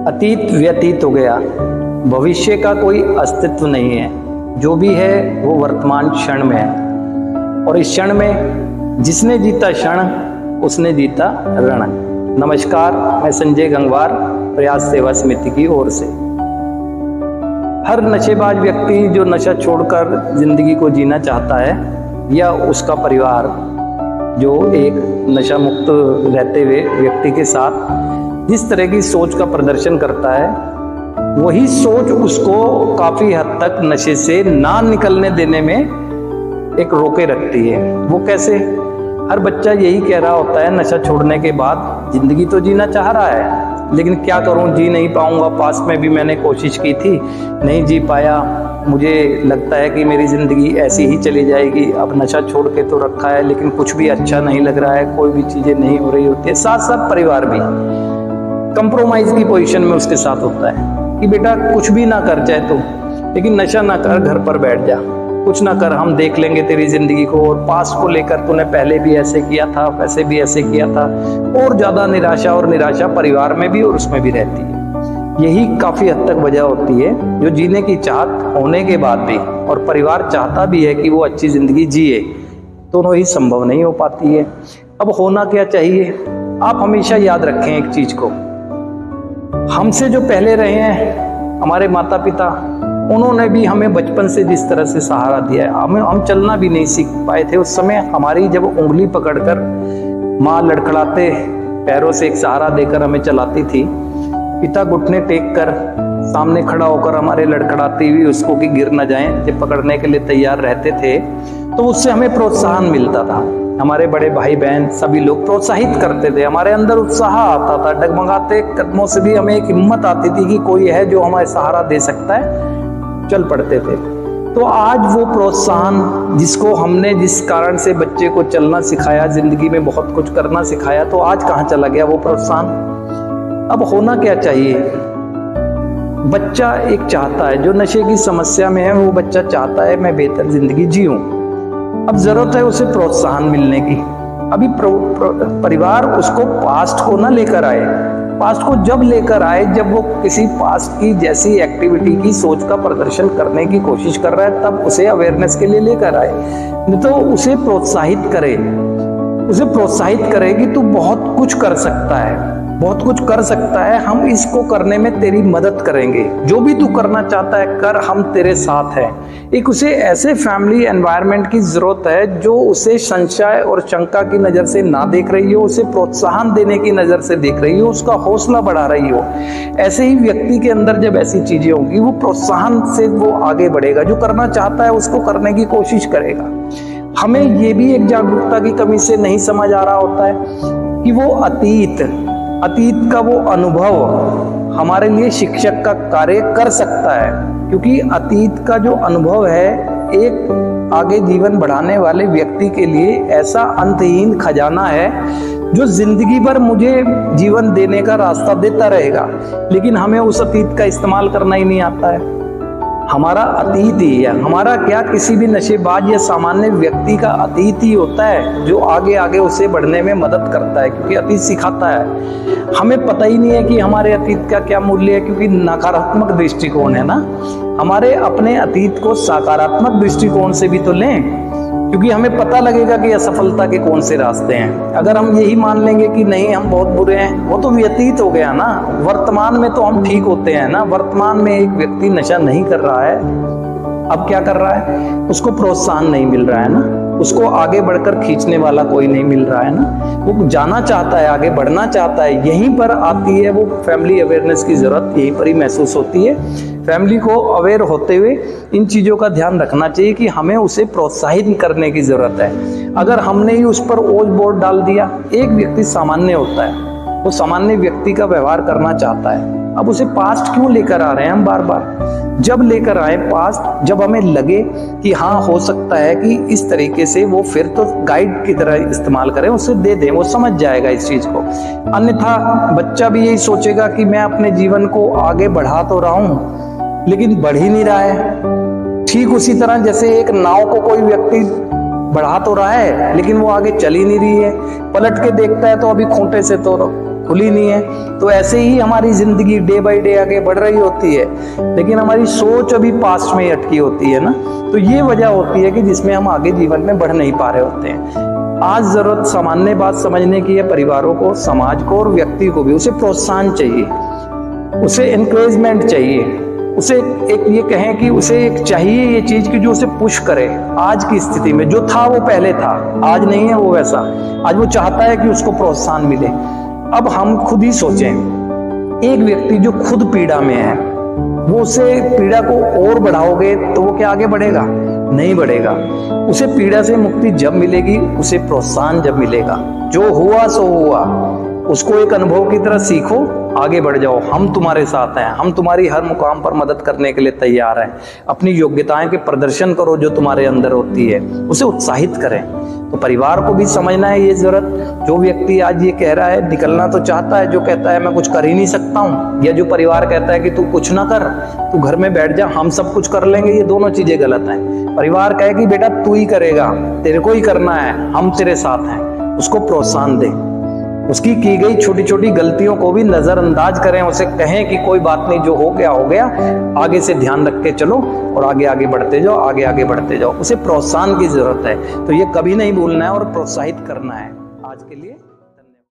अतीत व्यतीत हो गया, भविष्य का कोई अस्तित्व नहीं है। जो भी है वो वर्तमान क्षण में है, और इस क्षण में जिसने जीता क्षण उसने जीता रण। नमस्कार, मैं संजय गंगवार, प्रयास सेवा समिति की ओर से। हर नशेबाज व्यक्ति जो नशा छोड़कर जिंदगी को जीना चाहता है, या उसका परिवार जो एक नशा मुक्त रहते हुए व्यक्ति के साथ जिस तरह की सोच का प्रदर्शन करता है, वही सोच उसको काफी हद तक नशे से ना निकलने देने में एक रोके रखती है। वो कैसे? हर बच्चा यही कह रहा होता है नशा छोड़ने के बाद, जिंदगी तो जीना चाह रहा है, लेकिन क्या करूं, जी नहीं पाऊंगा। पास्ट में भी मैंने कोशिश की थी, नहीं जी पाया। मुझे लगता है कि मेरी ज़िंदगी ऐसी ही चली जाएगी। अब नशा छोड़ के तो रखा है, लेकिन कुछ भी अच्छा नहीं लग रहा है, कोई भी चीज़ें नहीं हो रही होती है। साथ साथ परिवार भी कंप्रोमाइज़ की पोजीशन में उसके साथ होता है कि बेटा कुछ भी ना कर चाहे तो, लेकिन नशा ना कर, घर पर बैठ जा, कुछ ना कर, हम देख लेंगे तेरी ज़िंदगी को। और पास्ट को लेकर तूने पहले भी ऐसे किया था, वैसे भी ऐसे किया था। और ज़्यादा निराशा और निराशा परिवार में भी और उसमें भी रहती है। यही काफ़ी हद तक वजह होती है जो जीने की चाहत होने के बाद भी, और परिवार चाहता भी है कि वो अच्छी ज़िंदगी जिए, दोनों ही संभव नहीं हो पाती है। अब होना क्या चाहिए? आप हमेशा याद रखें एक चीज़ को, हमसे जो पहले रहे हैं हमारे माता पिता, उन्होंने भी हमें बचपन से जिस तरह से सहारा दिया है, हम चलना भी नहीं सीख पाए थे उस समय। हमारी जब उंगली पकड़कर माँ लड़खड़ाते पैरों से एक सहारा देकर हमें चलाती थी, पिता घुटने टेक कर सामने खड़ा होकर हमारे लड़खड़ाती हुई उसको कि गिर न जाएं जब पकड़ने के लिए तैयार रहते थे, तो उससे हमें प्रोत्साहन मिलता था। हमारे बड़े भाई बहन सभी लोग प्रोत्साहित करते थे, हमारे अंदर उत्साह आता था। डगमगाते कदमों से भी हमें एक हिम्मत आती थी कि कोई है जो हमारे सहारा दे सकता है, चल पड़ते थे। तो आज वो प्रोत्साहन जिसको हमने जिस कारण से बच्चे को चलना सिखाया, जिंदगी में बहुत कुछ करना सिखाया, तो आज कहाँ चला गया वो प्रोत्साहन? अब होना क्या चाहिए? बच्चा एक चाहता है, जो नशे की समस्या में है वो बच्चा चाहता है मैं बेहतर जिंदगी जीऊं। अब जरूरत है उसे प्रोत्साहन मिलने की। अभी परिवार उसको पास्ट को ना लेकर आए, पास्ट को जब लेकर आए जब वो किसी पास्ट की जैसी एक्टिविटी की सोच का प्रदर्शन करने की कोशिश कर रहा है, तब उसे अवेयरनेस के लिए लेकर आए। नहीं तो उसे प्रोत्साहित करे, उसे प्रोत्साहित करे कि तू बहुत कुछ कर सकता है, बहुत कुछ कर सकता है, हम इसको करने में तेरी मदद करेंगे, जो भी तू करना चाहता है कर, हम तेरे साथ हैं। एक उसे ऐसे फैमिली एनवायरनमेंट की जरूरत है जो उसे संशय और शंका की नज़र से ना देख रही हो, उसे प्रोत्साहन देने की नज़र से देख रही हो, उसका हौसला बढ़ा रही हो। ऐसे ही व्यक्ति के अंदर जब ऐसी चीज़ें होंगी, वो प्रोत्साहन से वो आगे बढ़ेगा, जो करना चाहता है उसको करने की कोशिश करेगा। हमें ये भी एक जागरूकता की कमी से नहीं समझ आ रहा होता है कि वो अतीत का वो अनुभव हमारे लिए शिक्षक का कार्य कर सकता है, क्योंकि अतीत का जो अनुभव है एक आगे जीवन बढ़ाने वाले व्यक्ति के लिए ऐसा अंतहीन खजाना है जो जिंदगी भर मुझे जीवन देने का रास्ता देता रहेगा। लेकिन हमें उस अतीत का इस्तेमाल करना ही नहीं आता है। हमारा अतीत ही है, हमारा क्या, किसी भी नशेबाज या सामान्य व्यक्ति का अतीत ही होता है जो आगे आगे उसे बढ़ने में मदद करता है, क्योंकि अतीत सिखाता है। हमें पता ही नहीं है कि हमारे अतीत का क्या मूल्य है, क्योंकि नकारात्मक दृष्टिकोण है ना। हमारे अपने अतीत को सकारात्मक दृष्टिकोण से भी तो लें, क्योंकि हमें पता लगेगा कि असफलता के कौन से रास्ते हैं। अगर हम यही मान लेंगे कि नहीं हम बहुत बुरे हैं, वो तो व्यतीत हो गया ना। वर्तमान में तो हम ठीक होते हैं ना। वर्तमान में एक व्यक्ति नशा नहीं कर रहा है, अब क्या कर रहा है? उसको प्रोत्साहन नहीं मिल रहा है ना, उसको आगे बढ़कर खींचने वाला कोई नहीं मिल रहा है ना। वो जाना चाहता है, आगे बढ़ना चाहता है। यहीं पर आती है वो फैमिली अवेयरनेस की जरूरत, यहीं पर ही महसूस होती है। फैमिली को अवेयर होते हुए इन चीज़ों का ध्यान रखना चाहिए कि हमें उसे प्रोत्साहित करने की ज़रूरत है। अगर हमने ही उस पर ओझ बोझ डाल दिया, एक व्यक्ति सामान्य होता है, वो सामान्य व्यक्ति का व्यवहार करना चाहता है। अब उसे पास्ट क्यों लेकर आ रहे हैं हम बार बार? जब लेकर आए पास्ट, जब हमें लगे कि हाँ हो सकता है कि इस तरीके से वो फिर तो गाइड की तरह इस्तेमाल करें, उसे दे दें, वो समझ जाएगा इस चीज़ को। अन्यथा बच्चा भी यही सोचेगा कि मैं अपने जीवन को आगे बढ़ा तो रहा हूँ लेकिन बढ़ ही नहीं रहा है। ठीक उसी तरह जैसे एक नाव को कोई व्यक्ति बढ़ा तो रहा है लेकिन वो आगे चल ही नहीं रही है, पलट के देखता है तो अभी खूंटे से तो खुली नहीं है। तो ऐसे ही हमारी जिंदगी डे बाय डे आगे बढ़ रही होती है, लेकिन हमारी सोच अभी पास्ट में ही अटकी होती है ना। तो ये वजह होती है कि जिसमें हम आगे जीवन में बढ़ नहीं पा रहे होते हैं। आज जरूरत सामान्य बात समझने की है, परिवारों को, समाज को और व्यक्ति को भी उसे प्रोत्साहन चाहिए, उसे एनकरेजमेंट चाहिए, उसे एक ये कहें कि उसे एक चाहिए ये चीज की जो उसे पुश करे। आज की स्थिति में जो था वो पहले था, आज नहीं है वो वैसा। आज वो चाहता है कि उसको प्रोत्साहन मिले। अब हम खुद ही सोचें, एक व्यक्ति जो खुद पीड़ा में है, वो उसे पीड़ा को और बढ़ाओगे तो वो क्या आगे बढ़ेगा? नहीं बढ़ेगा। उसे पीड़ा से मुक्ति जब मिलेगी, उसे प्रोत्साहन जब मिलेगा। जो हुआ सो हुआ, उसको एक अनुभव की तरह सीखो, आगे बढ़ जाओ। हम तुम्हारे साथ हैं, हम तुम्हारी हर मुकाम पर मदद करने के लिए तैयार हैं। अपनी योग्यताएं के प्रदर्शन करो जो तुम्हारे अंदर होती है, उसे उत्साहित करें। तो परिवार को भी समझना है ये जरूरत। जो व्यक्ति आज ये कह रहा है, निकलना तो चाहता है, जो कहता है मैं कुछ कर ही नहीं सकता हूँ, या जो परिवार कहता है कि तू कुछ ना कर, तू घर में बैठ जा, हम सब कुछ कर लेंगे, ये दोनों चीजें गलत हैं। परिवार कहे कि बेटा तू ही करेगा, तेरे को ही करना है, हम तेरे साथ हैं, उसको प्रोत्साहन दें। उसकी की गई छोटी छोटी गलतियों को भी नजरअंदाज करें, उसे कहें कि कोई बात नहीं, जो हो गया, आगे से ध्यान रख के चलो और आगे आगे बढ़ते जाओ, आगे आगे बढ़ते जाओ। उसे प्रोत्साहन की जरूरत है, तो ये कभी नहीं भूलना है और प्रोत्साहित करना है। आज के लिए